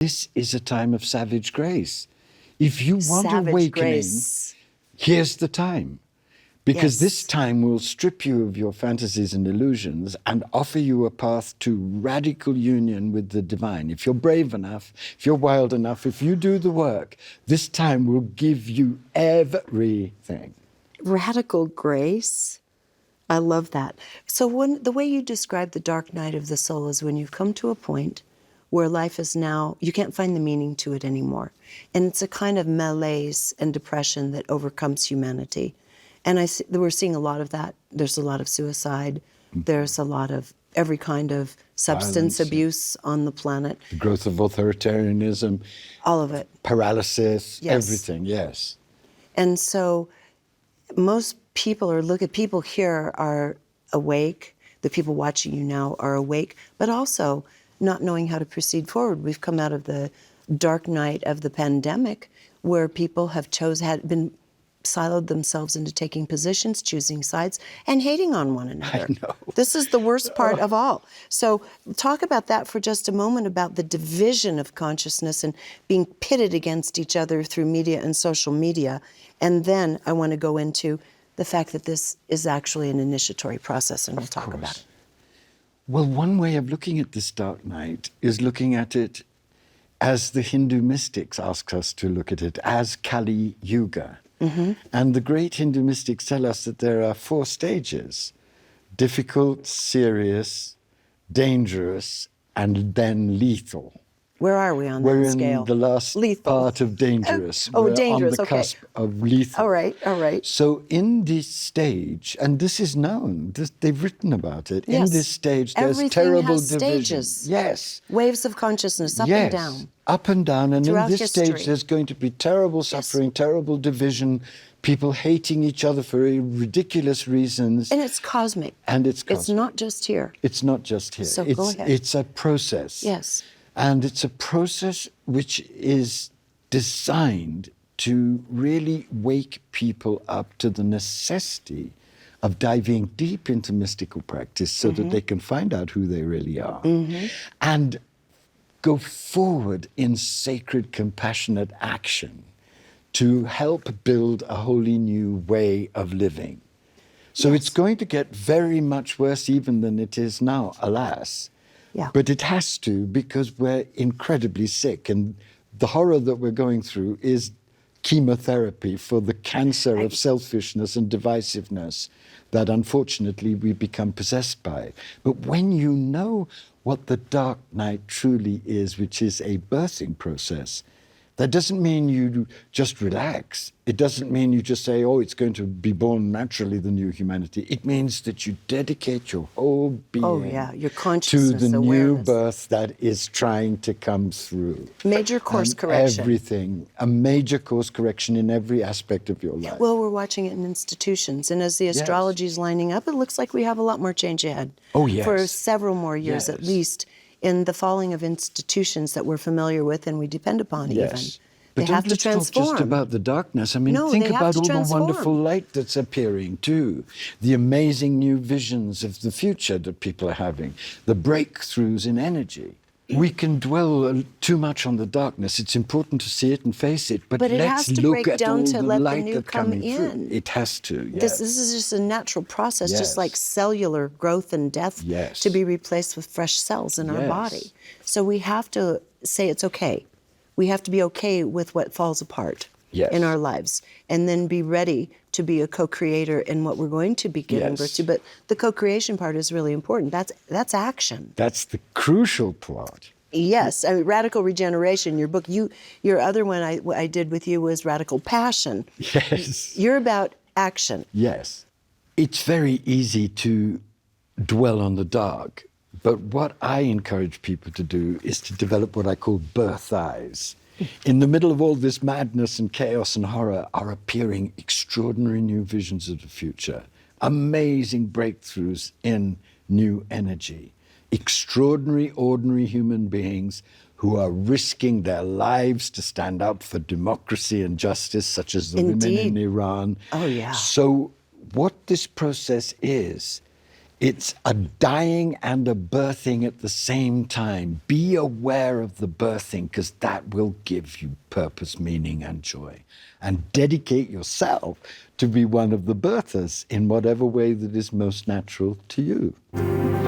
This is a time of savage grace. If you want Savage awakening, grace. here's the time. Because this Yes. time will strip you of your fantasies and illusions and offer you a path to radical union with the divine. If you're brave enough, if you're wild enough, if you do the work, this time will give you everything. Radical grace. I love that. So the way you describe the dark night of the soul is when you've come to a point where life is now, you can't find the meaning to it anymore. And it's a kind of malaise and depression that overcomes humanity. And we're seeing a lot of that. There's a lot of suicide. There's a lot of every kind of substance Violence, abuse on the planet. The growth of authoritarianism, All of it. paralysis, Yes. everything, yes. And so most people people here are awake. The people watching you now are awake, but also not knowing how to proceed forward. We've come out of the dark night of the pandemic where people have been siloed themselves into taking positions, choosing sides, and hating on one another. I know. This is the worst part of all. So talk about that for just a moment, about the division of consciousness and being pitted against each other through media and social media. And then I want to go into the fact that this is actually an initiatory process, and we'll talk about it. Well, one way of looking at this dark night is looking at it as the Hindu mystics ask us to look at it, as Kali Yuga. Mm-hmm. And the great Hindu mystics tell us that there are 4 stages: difficult, serious, dangerous, and then lethal. Where are we on We're that scale? in the last Lethal. part of dangerous. Oh, We're dangerous, on the okay. cusp of lethal. All right, all right. So in this stage, and this is known, they've written about it, Yes. in this stage there's Everything terrible has division. stages. Yes. Waves of consciousness, up Yes. and down. Up and down. And Throughout in this history. stage there's going to be terrible suffering, terrible division, people hating each other for ridiculous reasons. And it's cosmic. And it's It's cosmic. not just here. It's not just here. So it's, go ahead. It's a process. Yes. And it's a process which is designed to really wake people up to the necessity of diving deep into mystical practice so that they can find out who they really are and go forward in sacred, compassionate action to help build a wholly new way of living. So it's going to get very much worse even than it is now, alas. Yeah. But it has to, because we're incredibly sick. And the horror that we're going through is chemotherapy for the cancer of selfishness and divisiveness that unfortunately we become possessed by. But when you know what the dark night truly is, which is a birthing process, that doesn't mean you just relax. It doesn't mean you just say, oh, it's going to be born naturally, the new humanity. It means that you dedicate your whole being Your to consciousness, the new awareness. birth that is trying to come through. Major course And correction. Everything. A major course correction in every aspect of your life. Well, we're watching it in institutions, and as the astrology is lining up, it looks like we have a lot more change ahead. Oh, yes. For several more years at Yes. least, in the falling of institutions that we're familiar with and we depend upon even. Yes. They But have don't to let's talk transform. just about the darkness. I mean, No, think they have about to all transform. the wonderful light that's appearing too. The amazing new visions of the future that people are having. The breakthroughs in energy. We can dwell too much on the darkness. It's important to see it and face it. But But it let's has to look break at down all to the let the light new that's come coming through. in. It has to, yes. This is just a natural process, just Yes. like cellular growth and death, Yes. to be replaced with fresh cells in our Yes. body. So we have to say it's okay. We have to be okay with what falls apart Yes. in our lives, and then be ready to be a co-creator in what we're going to be giving Yes. birth to. But the co-creation part is really important. That's action. That's the crucial part. Yes, I mean, radical regeneration. Your book, your other one I did with you was radical passion. Yes. You're about action. Yes. It's very easy to dwell on the dark, but what I encourage people to do is to develop what I call birth eyes. In the middle of all this madness and chaos and horror are appearing extraordinary new visions of the future, amazing breakthroughs in new energy, extraordinary, ordinary human beings who are risking their lives to stand up for democracy and justice, such as the women in Indeed. Iran. Oh, yeah. So what this process is It's a dying and a birthing at the same time. Be aware of the birthing, because that will give you purpose, meaning, and joy. And dedicate yourself to be one of the birthers in whatever way that is most natural to you.